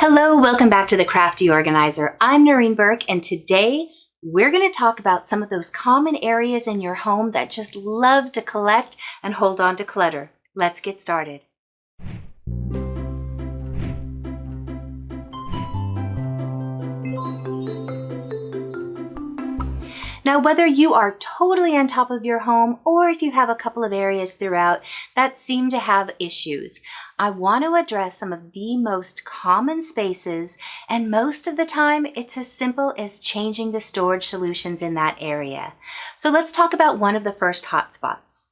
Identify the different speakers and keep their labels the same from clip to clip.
Speaker 1: Hello, welcome back to the Crafty Organizer. I'm Noreen Burke, and today we're going to talk about some of those common areas in your home that just love to collect and hold on to clutter. Let's get started. Now, whether you are totally on top of your home or if you have a couple of areas throughout that seem to have issues, I want to address some of the most common spaces, and most of the time it's as simple as changing the storage solutions in that area. So let's talk about one of the first hotspots.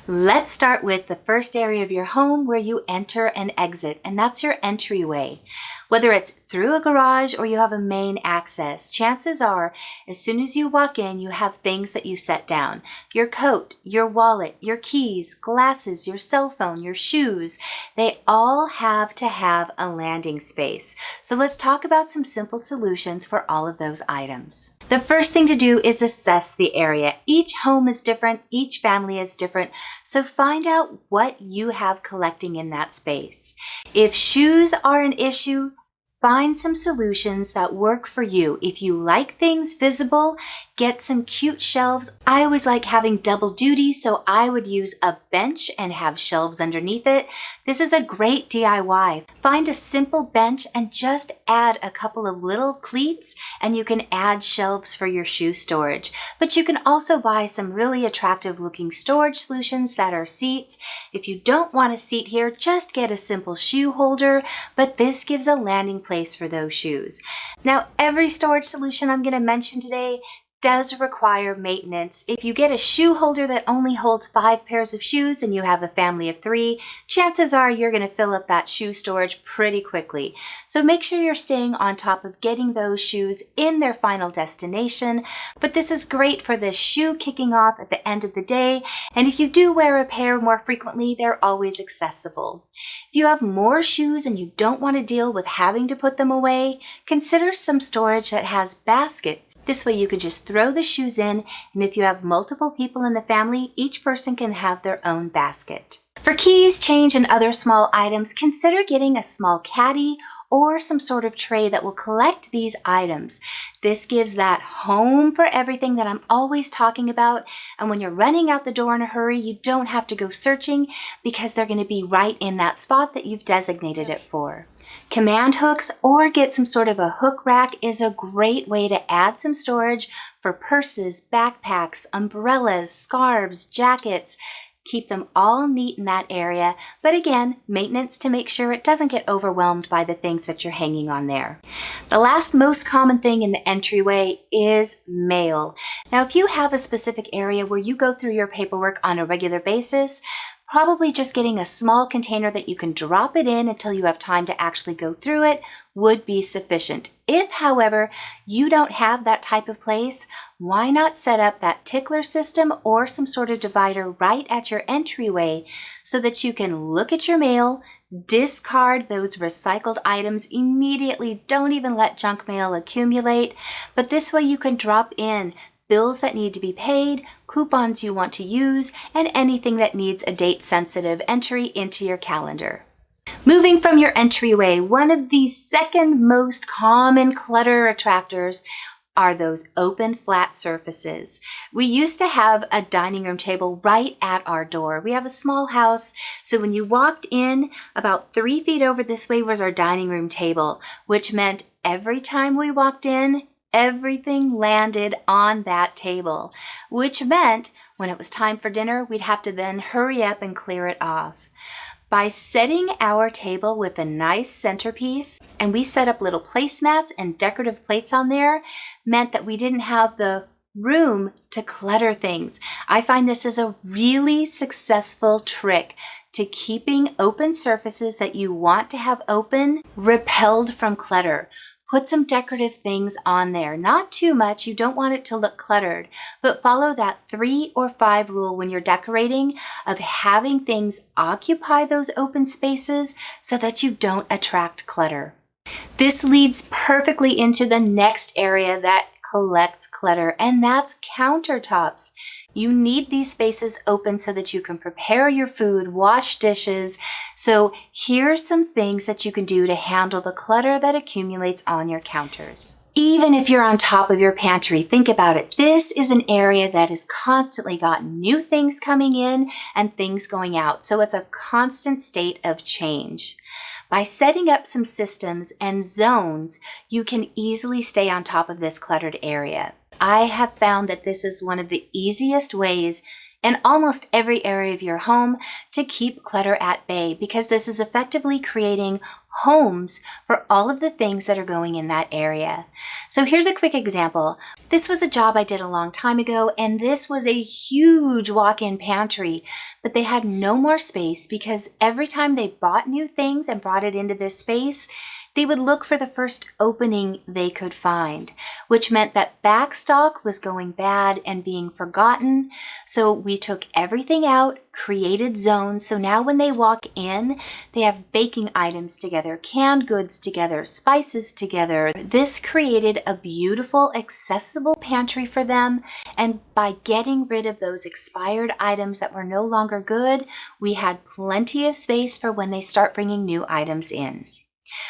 Speaker 1: Let's start with the first area of your home where you enter and exit, and that's your entryway. Whether it's through a garage or you have a main access, chances are as soon as you walk in, you have things that you set down. Your coat, your wallet, your keys, glasses, your cell phone, your shoes, they all have to have a landing space. So let's talk about some simple solutions for all of those items. The first thing to do is assess the area. Each home is different, each family is different, so find out what you have collecting in that space. If shoes are an issue, find some solutions that work for you. If you like things visible, get some cute shelves. I always like having double duty, so I would use a bench and have shelves underneath it. This is a great DIY. Find a simple bench and just add a couple of little cleats and you can add shelves for your shoe storage. But you can also buy some really attractive looking storage solutions that are seats. If you don't want a seat here, just get a simple shoe holder, but this gives a landing place for those shoes. Now, every storage solution I'm going to mention today does require maintenance. If you get a shoe holder that only holds 5 pairs of shoes and you have a family of 3, chances are you're going to fill up that shoe storage pretty quickly. So make sure you're staying on top of getting those shoes in their final destination. But this is great for the shoe kicking off at the end of the day. And if you do wear a pair more frequently, they're always accessible. If you have more shoes and you don't want to deal with having to put them away, consider some storage that has baskets. This way you can just throw the shoes in, and if you have multiple people in the family, each person can have their own basket. For keys, change, and other small items, consider getting a small caddy or some sort of tray that will collect these items. This gives that home for everything that I'm always talking about, and when you're running out the door in a hurry, you don't have to go searching because they're going to be right in that spot that you've designated it for. Command hooks or get some sort of a hook rack is a great way to add some storage for purses, backpacks, umbrellas, scarves, jackets. Keep them all neat in that area, but again, maintenance to make sure it doesn't get overwhelmed by the things that you're hanging on there. The last most common thing in the entryway is mail. Now, if you have a specific area where you go through your paperwork on a regular basis, probably just getting a small container that you can drop it in until you have time to actually go through it would be sufficient. If, however, you don't have that type of place, why not set up that tickler system or some sort of divider right at your entryway so that you can look at your mail, discard those recycled items immediately. Don't even let junk mail accumulate, but this way you can drop in bills that need to be paid, coupons you want to use, and anything that needs a date-sensitive entry into your calendar. Moving from your entryway, one of the second most common clutter attractors are those open flat surfaces. We used to have a dining room table right at our door. We have a small house, so when you walked in, about 3 feet over this way was our dining room table, which meant every time we walked in, everything landed on that table, which meant when it was time for dinner, we'd have to then hurry up and clear it off. By setting our table with a nice centerpiece, and we set up little placemats and decorative plates on there, meant that we didn't have the room to clutter things. I find this is a really successful trick to keeping open surfaces that you want to have open repelled from clutter. Put some decorative things on there. Not too much, you don't want it to look cluttered, but follow that 3 or 5 rule when you're decorating of having things occupy those open spaces so that you don't attract clutter. This leads perfectly into the next area that collects clutter, and that's countertops. You need these spaces open so that you can prepare your food, wash dishes. So here's some things that you can do to handle the clutter that accumulates on your counters. Even if you're on top of your pantry, think about it. This is an area that has constantly got new things coming in and things going out. So it's a constant state of change. By setting up some systems and zones, you can easily stay on top of this cluttered area. I have found that this is one of the easiest ways in almost every area of your home to keep clutter at bay, because this is effectively creating homes for all of the things that are going in that area. So here's a quick example. This was a job I did a long time ago, and this was a huge walk-in pantry, but they had no more space because every time they bought new things and brought it into this space, they would look for the first opening they could find, which meant that backstock was going bad and being forgotten. So we took everything out, created zones. So now when they walk in, they have baking items together, canned goods together, spices together. This created a beautiful, accessible pantry for them. And by getting rid of those expired items that were no longer good, we had plenty of space for when they start bringing new items in.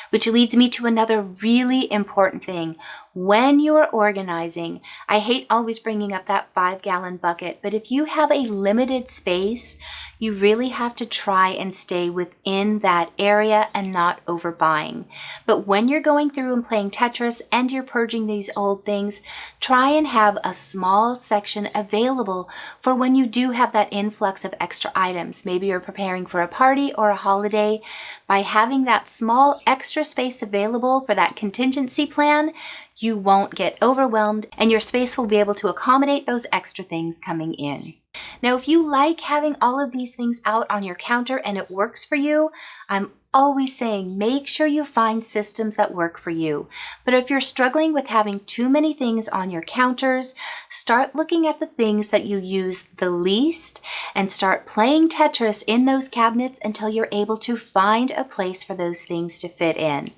Speaker 1: Which leads me to another really important thing. When you are organizing, I hate always bringing up that 5-gallon bucket, but if you have a limited space, you really have to try and stay within that area and not overbuying. But when you're going through and playing Tetris and you're purging these old things, try and have a small section available for when you do have that influx of extra items. Maybe you're preparing for a party or a holiday. By having that small extra space available for that contingency plan, you won't get overwhelmed and your space will be able to accommodate those extra things coming in. Now, if you like having all of these things out on your counter and it works for you, I'm always saying make sure you find systems that work for you. But if you're struggling with having too many things on your counters, start looking at the things that you use the least and start playing Tetris in those cabinets until you're able to find a place for those things to fit in.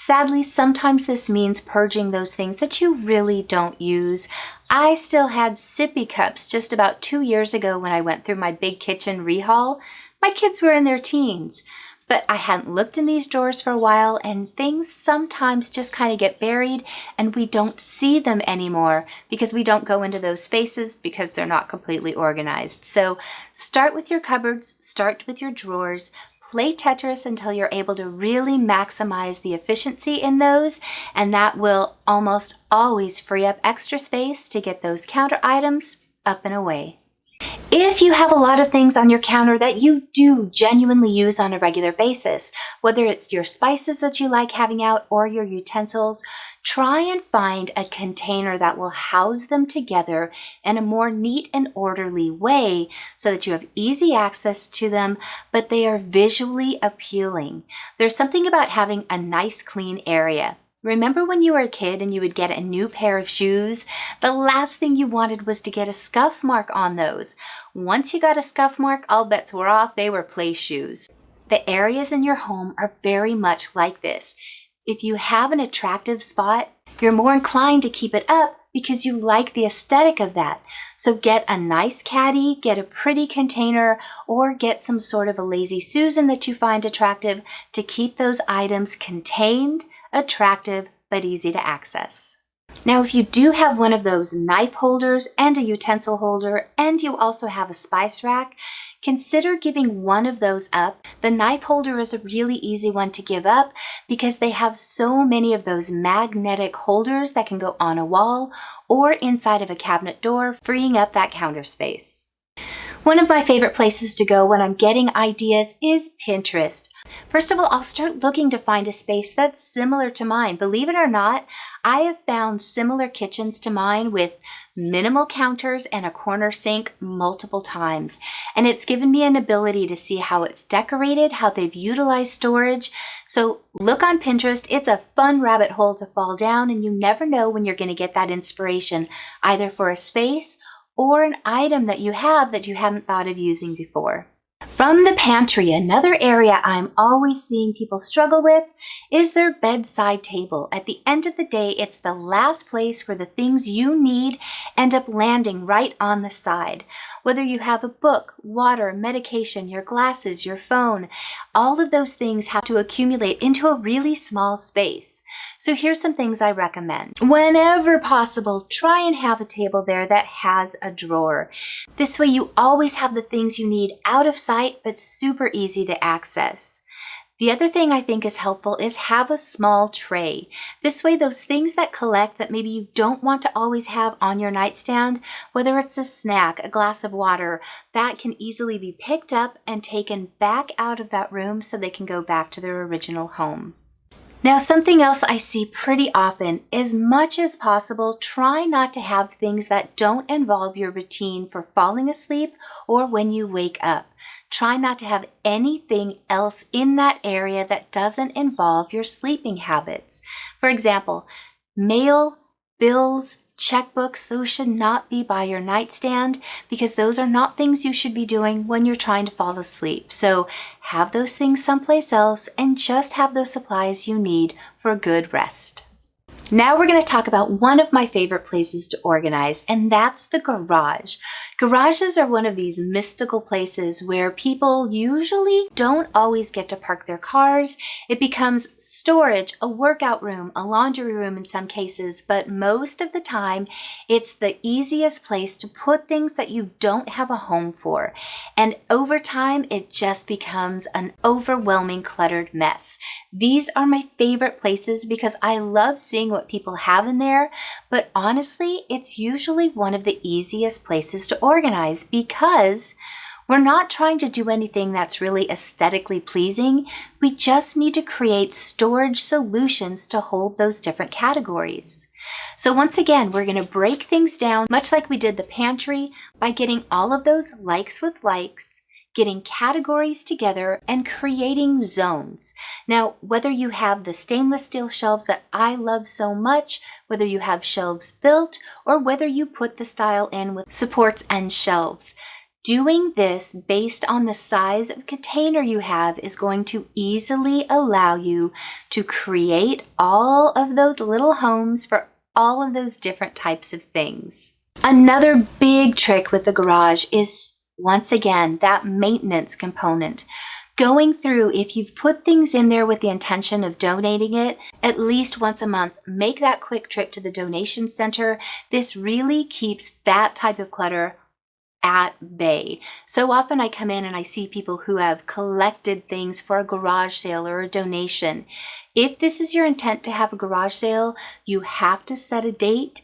Speaker 1: Sadly, sometimes this means purging those things that you really don't use. I still had sippy cups just about 2 years ago when I went through my big kitchen rehaul. My kids were in their teens, but I hadn't looked in these drawers for a while, and things sometimes just kind of get buried and we don't see them anymore because we don't go into those spaces because they're not completely organized. So start with your cupboards, start with your drawers, play Tetris until you're able to really maximize the efficiency in those, and that will almost always free up extra space to get those counter items up and away. If you have a lot of things on your counter that you do genuinely use on a regular basis, whether it's your spices that you like having out or your utensils, try and find a container that will house them together in a more neat and orderly way so that you have easy access to them, but they are visually appealing. There's something about having a nice, clean area. Remember when you were a kid and you would get a new pair of shoes? The last thing you wanted was to get a scuff mark on those. Once you got a scuff mark, all bets were off. They were play shoes. The areas in your home are very much like this. If you have an attractive spot, you're more inclined to keep it up because you like the aesthetic of that. So get a nice caddy, get a pretty container, or get some sort of a Lazy Susan that you find attractive to keep those items contained, attractive, but easy to access. Now, if you do have one of those knife holders and a utensil holder, and you also have a spice rack, consider giving one of those up. The knife holder is a really easy one to give up because they have so many of those magnetic holders that can go on a wall or inside of a cabinet door, freeing up that counter space. One of my favorite places to go when I'm getting ideas is Pinterest. First of all, I'll start looking to find a space that's similar to mine. Believe it or not, I have found similar kitchens to mine with minimal counters and a corner sink multiple times. And it's given me an ability to see how it's decorated, how they've utilized storage. So look on Pinterest. It's a fun rabbit hole to fall down, and you never know when you're going to get that inspiration, either for a space or an item that you have that you hadn't thought of using before. From the pantry, another area I'm always seeing people struggle with is their bedside table. At the end of the day, it's the last place where the things you need end up landing right on the side. Whether you have a book, water, medication, your glasses, your phone, all of those things have to accumulate into a really small space. So here's some things I recommend. Whenever possible, try and have a table there that has a drawer. This way you always have the things you need out of sight, but super easy to access. The other thing I think is helpful is have a small tray. This way those things that collect that maybe you don't want to always have on your nightstand, whether it's a snack, a glass of water, that can easily be picked up and taken back out of that room so they can go back to their original home. Now, something else I see pretty often, as much as possible, try not to have things that don't involve your routine for falling asleep or when you wake up. Try not to have anything else in that area that doesn't involve your sleeping habits. For example, mail, bills, checkbooks, those should not be by your nightstand because those are not things you should be doing when you're trying to fall asleep. So have those things someplace else and just have those supplies you need for a good rest. Now we're going to talk about one of my favorite places to organize, and that's the garage. Garages are one of these mystical places where people usually don't always get to park their cars. It becomes storage, a workout room, a laundry room in some cases, but most of the time it's the easiest place to put things that you don't have a home for. And over time, it just becomes an overwhelming cluttered mess. These are my favorite places because I love seeing what people have in there, but honestly, it's usually one of the easiest places to organize because we're not trying to do anything that's really aesthetically pleasing. We just need to create storage solutions to hold those different categories. So once again, we're going to break things down, much like we did the pantry, by getting all of those likes with likes, getting categories together, and creating zones. Now, whether you have the stainless steel shelves that I love so much, whether you have shelves built, or whether you put the style in with supports and shelves, doing this based on the size of container you have is going to easily allow you to create all of those little homes for all of those different types of things. Another big trick with the garage is, once again, that maintenance component. Going through, if you've put things in there with the intention of donating it, at least once a month, make that quick trip to the donation center. This really keeps that type of clutter at bay. So often I come in and I see people who have collected things for a garage sale or a donation. If this is your intent to have a garage sale, you have to set a date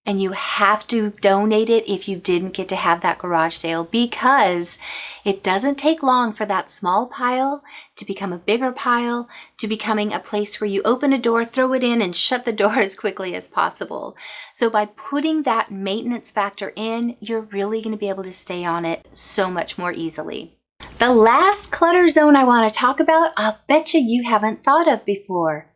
Speaker 1: and you have to donate it if you didn't get to have that garage sale, because it doesn't take long for that small pile to become a bigger pile, to becoming a place where you open a door, throw it in, and shut the door as quickly as possible. So by putting that maintenance factor in, you're really going to be able to stay on it so much more easily. The last clutter zone I want to talk about, I'll bet you haven't thought of before.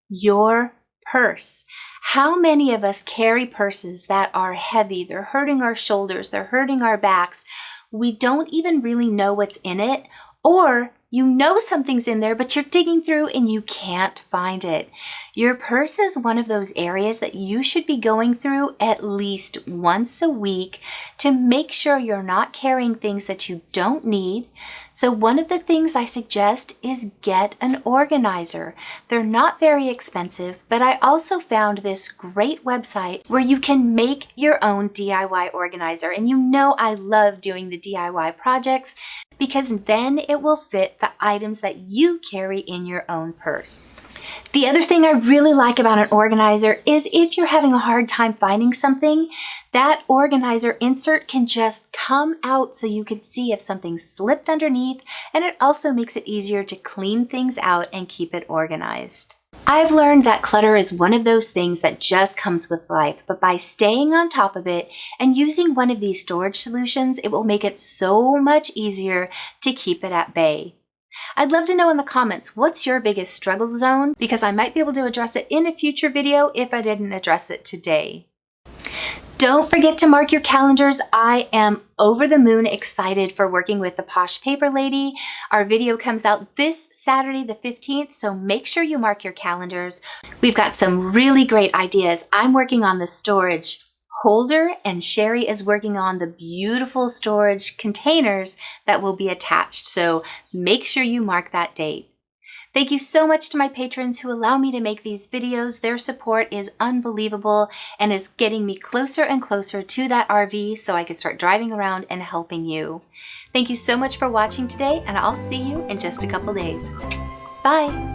Speaker 1: Your purse. How many of us carry purses that are heavy? They're hurting our shoulders, they're hurting our backs. We don't even really know what's in it, or you know something's in there, but you're digging through and you can't find it. Your purse is one of those areas that you should be going through at least once a week to make sure you're not carrying things that you don't need. So one of the things I suggest is get an organizer. They're not very expensive, but I also found this great website where you can make your own DIY organizer. And you know I love doing the DIY projects because then it will fit the items that you carry in your own purse. The other thing I really like about an organizer is if you're having a hard time finding something, that organizer insert can just come out so you can see if something slipped underneath, and it also makes it easier to clean things out and keep it organized. I've learned that clutter is one of those things that just comes with life, but by staying on top of it and using one of these storage solutions, it will make it so much easier to keep it at bay. I'd love to know in the comments, what's your biggest struggle zone? Because I might be able to address it in a future video if I didn't address it today. Don't forget to mark your calendars. I am over the moon excited for working with the Posh Paper Lady. Our video comes out this Saturday the 15th, so make sure you mark your calendars. We've got some really great ideas. I'm working on the storage holder and Sherry is working on the beautiful storage containers that will be attached. So make sure you mark that date. Thank you so much to my patrons who allow me to make these videos. Their support is unbelievable and is getting me closer and closer to that RV so I can start driving around and helping you. Thank you so much for watching today, and I'll see you in just a couple days. Bye.